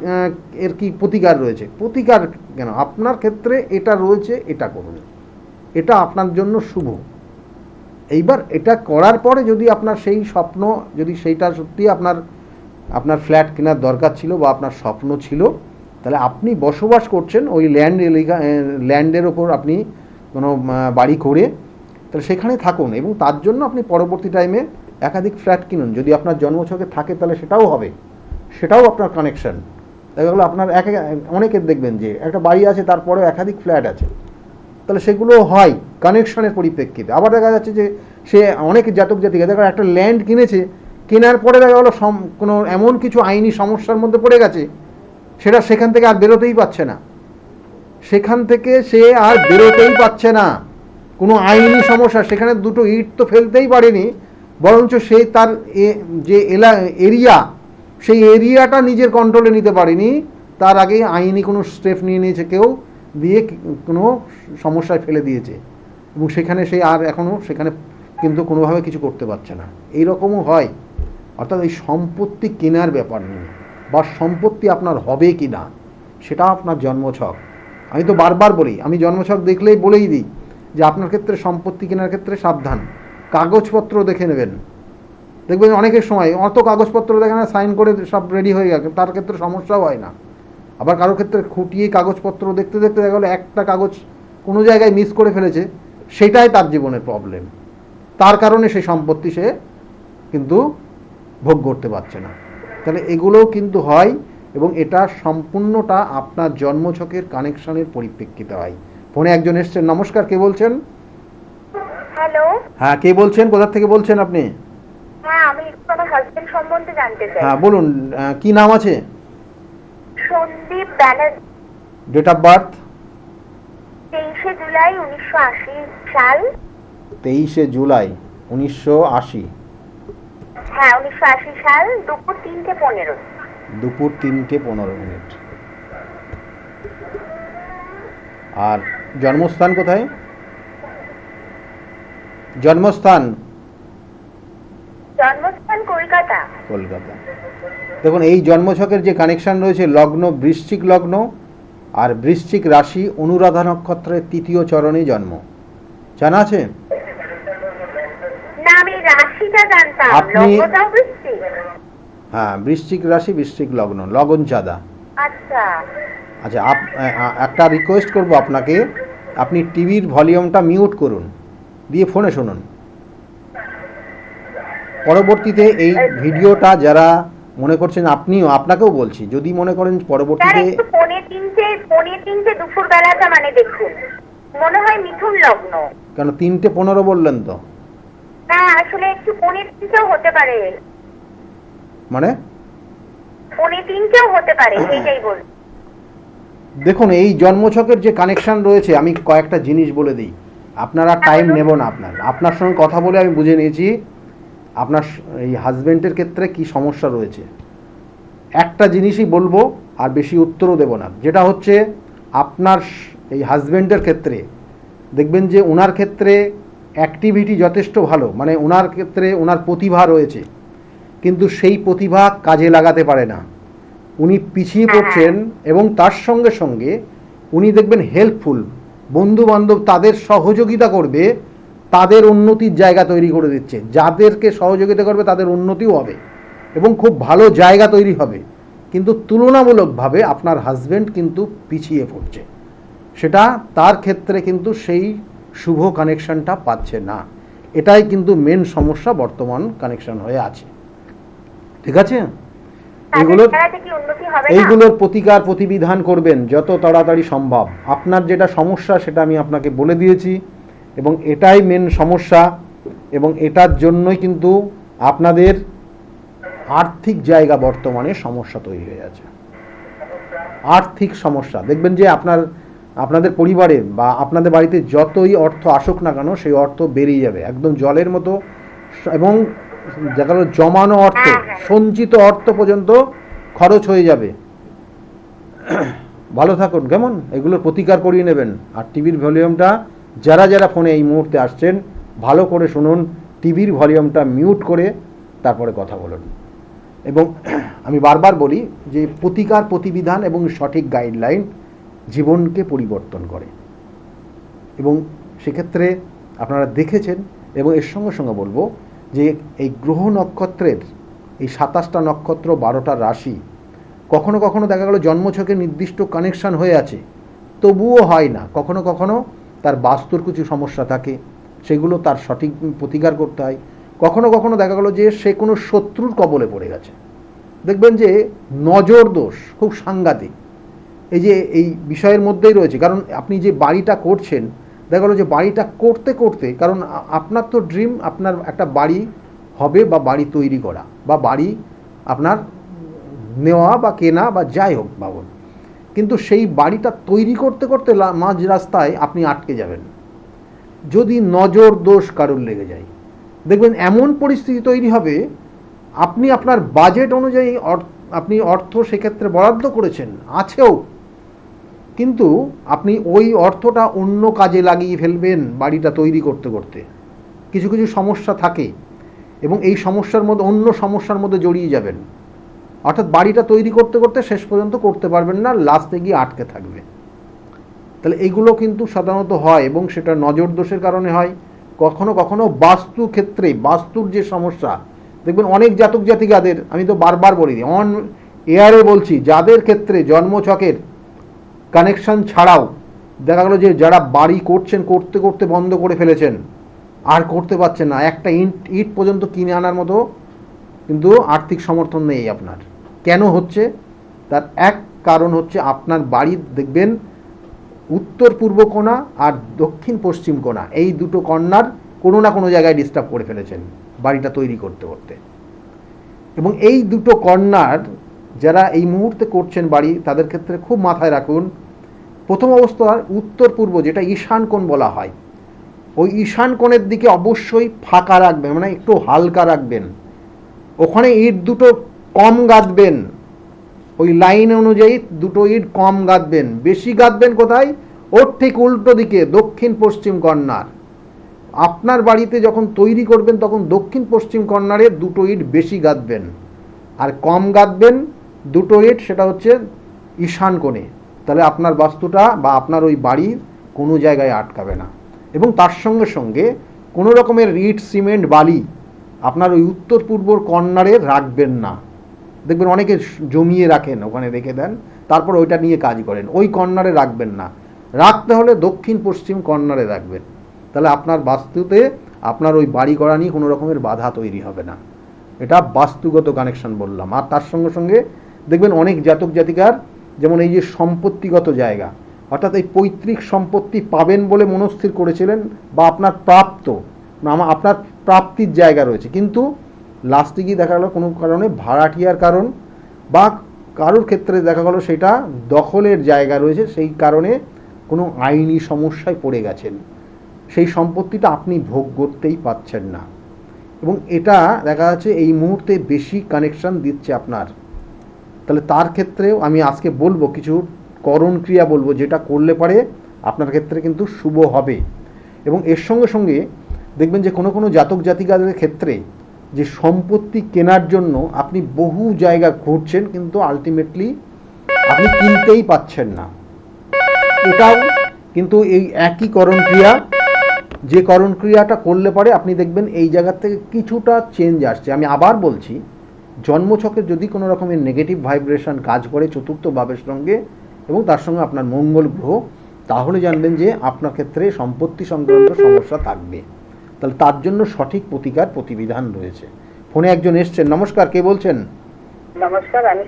এর কি প্রতিকার রয়েছে? প্রতিকার কেন? আপনার ক্ষেত্রে এটা রয়েছে, এটা করুন, এটা আপনার জন্য শুভ। এইবার এটা করার পরে যদি আপনার সেই স্বপ্ন, যদি সেইটা সত্যি আপনার ফ্ল্যাট কেনার দরকার ছিল বা আপনার স্বপ্ন ছিল, তাহলে আপনি বসবাস করছেন ওই ল্যান্ডের ওপর আপনি কোনো বাড়ি করে, তাহলে সেখানে থাকুন এবং তার জন্য আপনি পরবর্তী টাইমে একাধিক ফ্ল্যাট কিনুন। যদি আপনার জন্মছকে থাকে তাহলে সেটাও হবে, সেটাও আপনার কানেকশন। দেখা গেলো আপনার অনেকের দেখবেন যে একটা বাড়ি আছে তারপরেও একাধিক ফ্ল্যাট আছে, তাহলে সেগুলো হয় কানেকশনের পরিপ্রেক্ষিতে। আবার দেখা যাচ্ছে যে সে অনেক জাতক জাতিকা দেখা একটা ল্যান্ড কিনেছে, কেনার পরে দেখা গেলো কোনো এমন কিছু আইনি সমস্যার মধ্যে পড়ে গেছে, সেখান থেকে আর বেরোতেই পারছে না, সেখান থেকে সে আর বেরোতেই পারছে না, কোনো আইনি সমস্যা। সেখানে দুটো ইট তো ফেলতেই পারেনি, বরঞ্চ সে তার যে এরিয়া, সেই এরিয়াটা নিজের কন্ট্রোলে নিতে পারেনি, তার আগে আইনি কোনো স্টেপ নিয়ে নিয়েছে কেউ, দিয়ে কোনো সমস্যায় ফেলে দিয়েছে এবং সেখানে সে আর এখনও সেখানে কিন্তু কোনোভাবে কিছু করতে পারছে না। এই রকমও হয়। অর্থাৎ এই সম্পত্তি কেনার ব্যাপার নেই, বা সম্পত্তি আপনার হবে কি না সেটা আপনার জন্মছক। আমি তো বারবার বলি, আমি জন্মছক দেখলেই বলেই দিই যে আপনার ক্ষেত্রে সম্পত্তি কেনার ক্ষেত্রে সাবধান, কাগজপত্র দেখে নেবেন। দেখবেন অনেকের সময় অত কাগজপত্র দেখে না, সাইন করে সব রেডি হয়ে গেছে, তার ক্ষেত্রে সমস্যাও হয় না। আবার কারোর ক্ষেত্রে খুঁটিয়ে কাগজপত্র দেখতে দেখতে দেখা গেলো একটা কাগজ কোনো জায়গায় মিস করে ফেলেছে, সেটাই তার জীবনের প্রবলেম, তার কারণে সেই সম্পত্তি সে কিন্তু ভোগ করতে পারছে না। তাহলে এগুলোও কিন্তু হয় এবং এটা সম্পূর্ণটা আপনার জন্মছকের কানেকশনের পরিপ্রেক্ষিতে হয়। ফোনে একজন এসছেন। নমস্কার, কে বলছেন? হ্যালো। হ্যাঁ, কে বলছেন? কোথা থেকে বলছেন আপনি? হ্যাঁ, আমি আমার হাজবেন্ড সম্বন্ধে জানতে চাই। হ্যাঁ বলুন, কি নাম আছে? Sandeep Banerjee. Date of birth? 23শে জুলাই 1980 সাল। 23শে জুলাই 1980। হ্যাঁ, 1980 সাল, দুপুর 3:15। দুপুর 3:15। আর জন্মস্থান কোথায়? জন্মস্থান কলকাতা। কলকাতা। দেখুন, এই জন্মছকের যে কানেকশন রয়েছে, লগ্ন বৃশ্চিক লগ্ন, আর বৃশ্চিক রাশি, অনুরাধা নক্ষত্রের 3য় চরণে জন্ম। জানা আছে? না, আমি রাশিটা জানতাম, লগ্নটাও বৃশ্চিক। হ্যাঁ, বৃশ্চিক রাশি, বৃশ্চিক লগ্ন, লগন চাঁদা। আচ্ছা আচ্ছা, একটা রিকোয়েস্ট করব আপনাকে, আপনি টিভির ভলিউমটা মিউট করুন, দিয়ে ফোনে শুনুন। পরবর্তীতে এই ভিডিওটা যারা মনে করছেন, আপনাকেও বলছি, যদি মনে করেন পরবর্তীতে 3:15 দুপুর বেলাটা মানে দেখুন, মনে হয় মিথুন লগ্ন। কেন 3:15 বললেন তো? না, আসলে একটু 3:15 হতে পারে, মানে 3:15 হতে পারে, সেইটাই বল। দেখুন, এই জন্মছকের যে কানেকশন রয়েছে, আমি কয়েকটা জিনিস বলে দিই, আপনারা টাইম নেব না। আপনার সঙ্গে কথা বলে আমি বুঝে নিয়েছি আপনার এই হাজবেন্ডের ক্ষেত্রে কি সমস্যা রয়েছে। একটা জিনিসই বলবো, আর বেশি উত্তরও দেব না, যেটা হচ্ছে আপনার এই হাজবেন্ডের ক্ষেত্রে দেখবেন যে ওনার ক্ষেত্রে অ্যাক্টিভিটি যথেষ্ট ভালো, মানে ওনার ক্ষেত্রে ওনার প্রতিভা রয়েছে, কিন্তু সেই প্রতিভা কাজে লাগাতে পারে না, উনি পিছিয়ে পড়ছেন। এবং তার সঙ্গে সঙ্গে উনি দেখবেন হেল্পফুল, বন্ধু বান্ধব তাদের সহযোগিতা করবে, তাদের উন্নতির জায়গা তৈরি করে দিচ্ছে, যাদেরকে সহযোগিতা করবে তাদের উন্নতিও হবে এবং খুব ভালো জায়গা তৈরি হবে। কিন্তু তুলনামূলকভাবে আপনার হাজবেন্ড কিন্তু পিছিয়ে পড়ছে, সেটা তার ক্ষেত্রে কিন্তু সেই শুভ কানেকশনটা পাচ্ছে না। এটাই কিন্তু মেন সমস্যা বর্তমান কানেকশন হয়ে আছে। ঠিক আছে? এইগুলোর প্রতিকার প্রতিবিধান করবেন যত তাড়াতাড়ি সম্ভব। আপনার যেটা সমস্যা সেটা আমি আপনাকে বলে দিয়েছি এবং এটাই মেন সমস্যা, এবং এটার জন্যই কিন্তু আপনাদের আর্থিক জায়গা বর্তমানে সমস্যা তৈরি হয়ে আছে। আর্থিক সমস্যা দেখবেন যে আপনার আপনাদের পরিবারের বা আপনাদের বাড়িতে যতই অর্থ আসুক না কেন সেই অর্থ বেরিয়ে যাবে একদম জলের মতো, এবং যেগুলো জমানো অর্থ, সঞ্চিত অর্থ পর্যন্ত খরচ হয়ে যাবে। ভালো থাকুন, কেমন? এগুলোর প্রতিকার করিয়ে নেবেন। আর টিভির ভলিউমটা যারা যারা ফোনে এই মুহূর্তে আসছেন ভালো করে শুনুন, টিভির ভলিউমটা মিউট করে তারপরে কথা বলুন। এবং আমি বারবার বলি যে প্রতিকার, প্রতিবিধান এবং সঠিক গাইডলাইন জীবনকে পরিবর্তন করে, এবং সেক্ষেত্রে আপনারা দেখেছেন। এবং এর সঙ্গে সঙ্গে বলবো যে এই গ্রহ নক্ষত্রের এই 27টা নক্ষত্র, 12টা রাশি, কখনো কখনো দেখা গেল জন্মছকে নির্দিষ্ট কানেকশান হয়ে আছে, তবুও হয় না। কখনো কখনো তার বাস্তুর কিছু সমস্যা থাকে, সেগুলো তার সঠিক প্রতিকার করতে হয়। কখনো কখনো দেখা গেল যে সে কোনো শত্রুর কবলে পড়ে গেছে, দেখবেন যে নজর দোষ খুব সাংঘাতিক এই যে এই বিষয়ের মধ্যেই রয়েছে। কারণ আপনি যে বাড়িটা করছেন, দেখা গেলো যে বাড়িটা করতে করতে, কারণ আপনার তো ড্রিম আপনার একটা বাড়ি হবে বা বাড়ি তৈরি করা বা বাড়ি আপনার নেওয়া বা কেনা বা যাই হোক ভাবুন, কিন্তু সেই বাড়িটা তৈরি করতে করতে মাঝ রাস্তায় আপনি আটকে যাবেন যদি নজর দোষ কারোর লেগে যায়। দেখবেন এমন পরিস্থিতি তৈরি হবে, আপনি আপনার বাজেট অনুযায়ী আপনি অর্থ সেক্ষেত্রে বরাদ্দ করেছেন, আছেও, কিন্তু আপনি ওই অর্থটা অন্য কাজে লাগিয়ে ফেলবেন বাড়িটা তৈরি করতে করতে। কিছু কিছু সমস্যা থাকে এবং এই সমস্যার মধ্যে অন্য সমস্যার মধ্যে জড়িয়ে যাবেন, অর্থাৎ বাড়িটা তৈরি করতে করতে শেষ পর্যন্ত করতে পারবেন না, লাস্টে গিয়ে আটকে থাকবে। তাহলে এইগুলো কিন্তু সাধারণত হয়, এবং সেটা নজর দোষের কারণে হয়। কখনো কখনো বাস্তু ক্ষেত্রে, বাস্তুর যে সমস্যা, দেখবেন অনেক জাতক জাতিকাদের, আমি তো বারবার বলি অন এয়ারে বলছি, যাদের ক্ষেত্রে জন্মছকের কানেকশন ছাড়াও দেখা গেলো যে যারা বাড়ি করছেন, করতে করতে বন্ধ করে ফেলেছেন, আর করতে পারছেন না, একটা ইট পর্যন্ত কিনে আনার মতো কিন্তু আর্থিক সমর্থন নেই আপনার। কেন হচ্ছে? তার এক কারণ হচ্ছে আপনার বাড়ির দেখবেন উত্তর পূর্ব কোণা আর দক্ষিণ পশ্চিম কোণা, এই দুটো কর্নার কোনো না কোনো জায়গায় ডিস্টার্ব করে ফেলেছেন বাড়িটা তৈরি করতে করতে। এবং এই দুটো কর্নার যারা এই মুহূর্তে করছেন বাড়ি, তাদের ক্ষেত্রে খুব মাথায় রাখুন, প্রথম অবস্থার উত্তর পূর্ব যেটা ঈশান কোণ বলা হয়, ওই ঈশান কোণের দিকে অবশ্যই ফাঁকা রাখবেন, মানে একটু হালকা রাখবেন। ওখানে ইট দুটো কম গাঁথবেন, ওই লাইন অনুযায়ী দুটো ইট কম গাঁথবেন। বেশি গাঁথবেন কোথায়? ওর ঠিক উল্টো দিকে দক্ষিণ পশ্চিম কর্নার। আপনার বাড়িতে যখন তৈরি করবেন তখন দক্ষিণ পশ্চিম কর্নারে দুটো ইট বেশি গাঁথবেন, আর কম গাঁথবেন দুটো ইট সেটা হচ্ছে ঈশান কোণে। তাহলে আপনার বাস্তুটা বা আপনার ওই বাড়ির কোনো জায়গায় আটকাবে না। এবং তার সঙ্গে সঙ্গে কোনো রকমের ইট, সিমেন্ট, বালি আপনার ওই উত্তর পূর্বর কর্নারে রাখবেন না। দেখবেন অনেকে জমিয়ে রাখেন, ওখানে রেখে দেন, তারপর ওইটা নিয়ে কাজ করেন। ওই কর্নারে রাখবেন না, রাখতে হলে দক্ষিণ পশ্চিম কর্নারে রাখবেন। তাহলে আপনার বাস্তুতে আপনার ওই বাড়ি করা নিয়ে কোনো রকমের বাধা তৈরি হবে না। এটা বাস্তুগত কানেকশন বললাম। আর তার সঙ্গে সঙ্গে দেখবেন অনেক জাতক জাতিকার, যেমন এই যে সম্পত্তিগত জায়গা, অর্থাৎ এই পৈতৃক সম্পত্তি পাবেন বলে মনস্থির করেছিলেন, বা আপনার প্রাপ্ত, আপনার প্রাপ্তির জায়গা রয়েছে, কিন্তু লাস্টে গিয়ে দেখা গেলো কোনো কারণে ভাড়াটিয়ার কারণ, বা কারোর ক্ষেত্রে দেখা গেলো সেটা দখলের জায়গা রয়েছে, সেই কারণে কোনো আইনি সমস্যায় পড়ে গেছেন, সেই সম্পত্তিটা আপনি ভোগ করতেই পাচ্ছেন না। এবং এটা দেখা যাচ্ছে এই মুহূর্তে বেশি কানেকশন দিচ্ছে আপনার। তাহলে তার ক্ষেত্রেও আমি আজকে বলবো কিছু করণ ক্রিয়া বলবো, যেটা করলে পরে আপনার ক্ষেত্রে কিন্তু শুভ হবে। এবং এর সঙ্গে সঙ্গে দেখবেন যে কোনো কোনো জাতক জাতিকাদের ক্ষেত্রে যে সম্পত্তি কেনার জন্য আপনি বহু জায়গা ঘুরছেন, কিন্তু আলটিমেটলি আপনি কিনতেই পাচ্ছেন না। এটাও কিন্তু এই একই করণ ক্রিয়া, যে করণ ক্রিয়াটা করলে পরে আপনি দেখবেন এই জায়গার থেকে কিছুটা চেঞ্জ আসছে। আমি আবার বলছি, জন্মছকে যদি কোনো রকমের নেগেটিভ ভাইব্রেশন কাজ করে চতুর্থ ভাবের সঙ্গে এবং তার সঙ্গে আপনার মঙ্গল গ্রহ, তাহলে জানবেন যে আপনার ক্ষেত্রে সম্পত্তি সংক্রান্ত সমস্যা থাকবে। তাহলে তার জন্য সঠিক প্রতিকার, প্রতিবিধান রয়েছে। ফোনে একজন এসছেন। নমস্কার, কে বলছেন? নমস্কার, আমি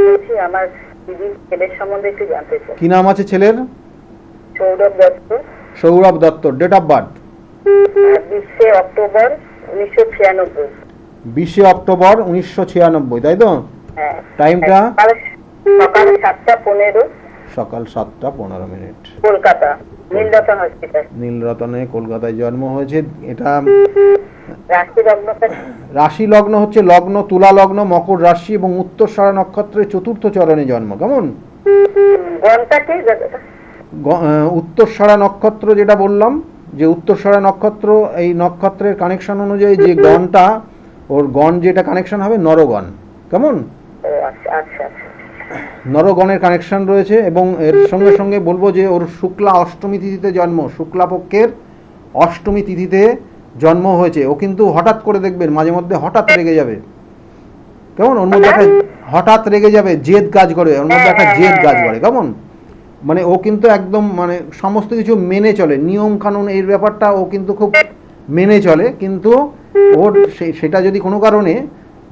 বলছি, আমার দিদির ছেলের সম্বন্ধে একটু জানতে চাই। কি নাম আছে ছেলের? Sourav Dutta. Sourav Dutta. Date of birth? 20 October 1996। 20 October 1996, তাই তো? হ্যাঁ। টাইমটা? সকাল 7টা 15। সকাল 7:15। কলকাতা নীলরতন হসপিটাল। নীলরতনে কলকাতায় জন্ম হয়েছে। এটা রাশি লগ্নটা রাশি লগ্ন হচ্ছে লগ্ন তুলা লগ্ন, মকর রাশি এবং উত্তরসরা নক্ষত্রের চতুর্থ চরণে জন্ম। কেমন? গণটা কি? উত্তরসরা নক্ষত্র যেটা বললাম, যে উত্তরসরা নক্ষত্র, এই নক্ষত্রের কানেকশন অনুযায়ী যে গণটা, ওর গণ যেটা কানেকশন হবে নরগণ। কেমন? ও আচ্ছা আচ্ছা আচ্ছা। নরগণের কানেকশন রয়েছে। এবং এর সঙ্গে সঙ্গে বলবো যে ওর শুক্লা অষ্টমী তিথিতে জন্ম, শুক্লাপক্ষের অষ্টমী তিথিতে জন্ম হয়েছে। ও কিন্তু হঠাৎ করে দেখবেন মাঝে মধ্যে হঠাৎ রেগে যাবে। কেমন? ওর মধ্যে একটা হঠাৎ রেগে যাবে, জেদ কাজ করে, ওর মধ্যে একটা জেদ কাজ করে। কেমন? মানে ও কিন্তু একদম মানে সমস্ত কিছু মেনে চলে, নিয়ম কানুন এই ব্যাপারটা ও কিন্তু খুব মেনে চলে। কিন্তু ওর সেটা যদি কোনো কারণে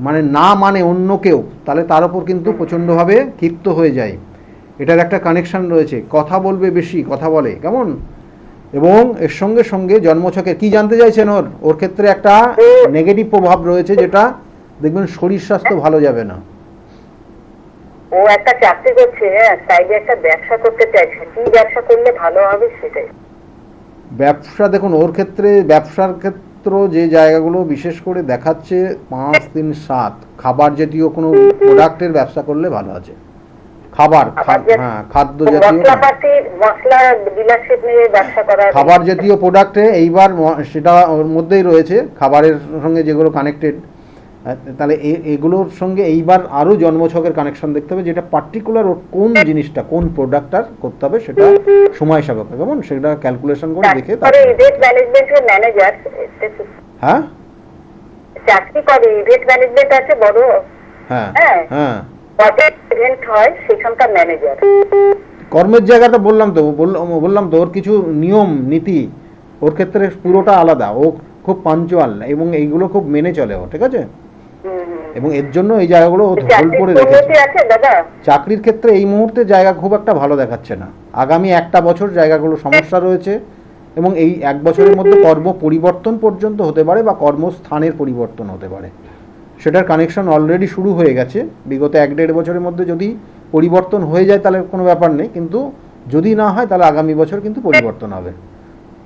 মানে না মানে অন্য কেউ, তাহলে তার উপর কিন্তু প্রচণ্ডভাবে ক্ষিপ্ত হয়ে যায়। এটার একটা কানেকশন রয়েছে। কথা বলবে, বেশি কথা বলে। কেমন? এবং এর সঙ্গে সঙ্গে জন্মছকে কি জানতে চাইছেন, ওর ক্ষেত্রে একটা নেগেটিভ প্রভাব রয়েছে, যেটা দেখবেন শরীর স্বাস্থ্য ভালো যাবে না। ও একটা চাকরি করছে, সাইডে একটা ব্যবসা করতে চাইছে, কি ব্যবসা করলে ভালো হবে সেটাই। ব্যবসা দেখুন, ওর ক্ষেত্রে ব্যবসার ক্ষেত্র যে জায়গাগুলো বিশেষ করে দেখাচ্ছে 5, 3, 7 খাবার জাতীয় কোনো প্রোডাক্টের ব্যবসা করলে ভালো আছে। খাবার, হ্যাঁ, খাদ্য জাতীয়, মশলা ডিলারশিপ নিয়ে ব্যবসা করা, খাবার জাতীয় প্রোডাক্টে এইবার সেটা ওর মধ্যেই রয়েছে, খাবারের সঙ্গে যেগুলো কানেক্টেড। তাহলে এগুলোর সঙ্গে এইবার আরও জন্মছকের কানেকশন দেখতে হবে, যেটা পার্টিকুলার ওর কোন জিনিসটা, কোন প্রোডাক্টটার করতে হবে, সেটা সময় সাপেক্ষ। কেমন? সেটা ক্যালকুলেশন করে দেখে ইভেন্ট ম্যানেজমেন্টের ম্যানেজার। হ্যাঁ, চাকরি করে, ইভেন্ট ম্যানেজমেন্ট আছে বড়। হ্যাঁ, হ্যাঁ হ্যাঁ, ইভেন্ট হয় সেখানকার ম্যানেজার। কর্মের জায়গাটা বললাম তো ওর কিছু নিয়ম নীতি ওর ক্ষেত্রে পুরোটা আলাদা। ও খুব পাঞ্চুয়াল এবং এইগুলো খুব মেনে চলে ও, ঠিক আছে? এবং এর জন্য এই জায়গাগুলো ও হোল্ড করে রেখেছে। চাকরির ক্ষেত্রে এই মুহূর্তে জায়গা খুব একটা ভালো দেখাচ্ছে না। আগামী 1 বছর জায়গাগুলো সমস্যা রয়েছে, এবং এই 1 বছরের মধ্যে কর্ম পরিবর্তন পর্যন্ত হতে পারে বা কর্মস্থানের পরিবর্তন হতে পারে। সেটার কানেকশন অলরেডি শুরু হয়ে গেছে। বিগত 1-1.5 বছরের মধ্যে যদি পরিবর্তন হয়ে যায় তাহলে কোনো ব্যাপার নেই, কিন্তু যদি না হয় তাহলে আগামী বছর কিন্তু পরিবর্তন হবে।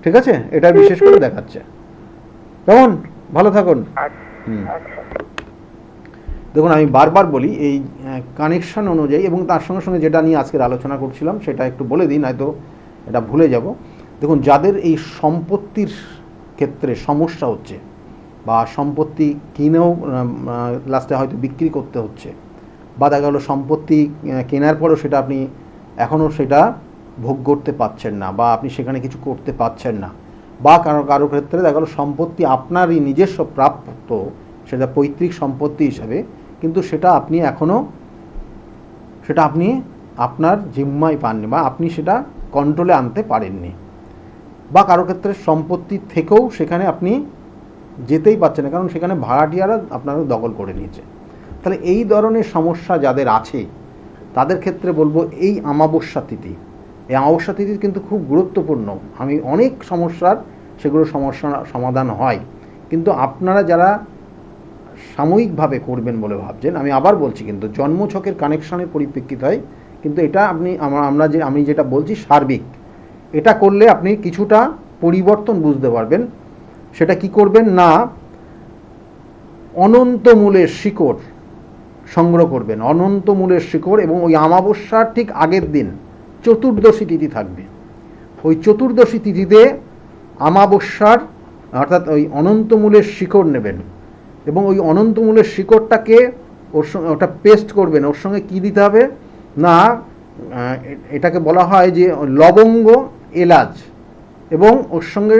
ঠিক আছে? এটা বিশেষ করে দেখাচ্ছে। কেমন? ভালো থাকুন। দেখুন, আমি বারবার বলি এই কানেকশন অনুযায়ী, এবং তার সঙ্গে সঙ্গে যেটা নিয়ে আজকের আলোচনা করছিলাম সেটা একটু বলে দিই, নয়তো এটা ভুলে যাব। দেখুন, যাদের এই সম্পত্তির ক্ষেত্রে সমস্যা হচ্ছে, বা সম্পত্তি কিনেও লাস্টে হয়তো বিক্রি করতে হচ্ছে, বা দেখা গেলো সম্পত্তি কেনার পরেও সেটা আপনি এখনও সেটা ভোগ করতে পারছেন না, বা আপনি সেখানে কিছু করতে পারছেন না, বা কারো ক্ষেত্রে দেখা গেলো সম্পত্তি আপনারই নিজস্ব প্রাপ্ত, সেটা পৈতৃক সম্পত্তি হিসাবে, কিন্তু সেটা আপনি এখনও আপনার জিম্মায় পাননি, বা আপনি সেটা কন্ট্রোলে আনতে পারেননি, বা কারো ক্ষেত্রে সম্পত্তি থেকেও সেখানে আপনি যেতেই পারছেন না, কারণ সেখানে ভাড়াটিয়ারা আপনারা দখল করে নিয়েছে। তাহলে এই ধরনের সমস্যা যাদের আছে তাদের ক্ষেত্রে বলবো এই অমাবস্যা তিথি, এই অমাবস্যা তিথি কিন্তু খুব গুরুত্বপূর্ণ। আমি অনেক সমস্যার সমাধান হয়, কিন্তু আপনারা যারা সাময়িকভাবে করবেন বলে ভাবছেন, আমি আবার বলছি, কিন্তু জন্মছকের কানেকশনের পরিপ্রেক্ষিত হয়, কিন্তু এটা আমি যেটা বলছি সার্বিক। এটা করলে আপনি কিছুটা পরিবর্তন বুঝতে পারবেন। সেটা কি করবেন না, অনন্ত মূলের শিকড় সংগ্রহ করবেন, অনন্ত মূলের শিকড়, এবং ওই অমাবস্যার ঠিক আগের দিন চতুর্দশী তিথি থাকবে। ওই চতুর্দশী তিথিতে অমাবস্যার অর্থাৎ ওই অনন্ত মূলের শিকড় নেবেন, এবং ওই অনন্ত মূলের শিকড়টাকে ওর সঙ্গে ওটা পেস্ট করবেন। ওর সঙ্গে কি দিতে হবে না, এটাকে বলা হয় যে লবঙ্গ, এলাচ, এবং ওর সঙ্গে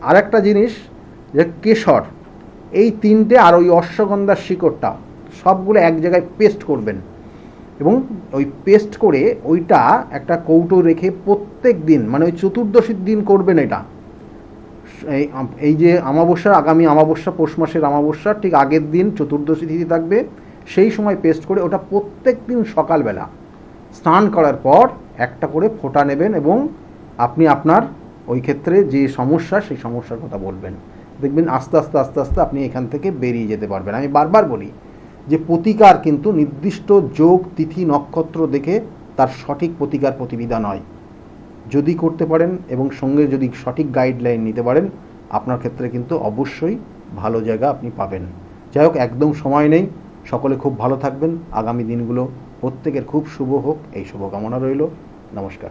আরেকটা জিনিস যে কেশর, এই 3টে, আর ওই অশ্বগন্ধার শিকড়টা, সবগুলো এক জায়গায় পেস্ট করবেন। এবং ওই পেস্ট করে ওইটা একটা কৌটো রেখে প্রত্যেক দিন, মানে ওই চতুর্দশীর দিন করবেন এটা। এই যে অমাবস্যার, আগামী অমাবস্যা, পৌষ মাসের অমাবস্যার ঠিক আগের দিন চতুর্দশী তিথি থাকবে, সেই সময় পেস্ট করে ওটা প্রত্যেক দিন সকালবেলা স্নান করার পর একটা করে ফোঁটা নেবেন, এবং আপনি আপনার ওই ক্ষেত্রে যে সমস্যা, সেই সমস্যার কথা বলবেন। দেখবেন আস্তে আস্তে আস্তে আস্তে আপনি এখান থেকে বেরিয়ে যেতে পারবেন। আমি বারবার বলি যে প্রতিকার কিন্তু নির্দিষ্ট যোগ, তিথি, নক্ষত্র দেখে তার সঠিক প্রতিকার প্রতিবিধান হয়। যদি করতে পারেন এবং সঙ্গে যদি সঠিক গাইডলাইন নিতে পারেন, আপনার ক্ষেত্রে কিন্তু অবশ্যই ভালো জায়গা আপনি পাবেন। যাই হোক, একদম সময় নেই, সকলে খুব ভালো থাকবেন। আগামী দিনগুলো প্রত্যেকের খুব শুভ হোক, এই শুভকামনা রইল। নমস্কার।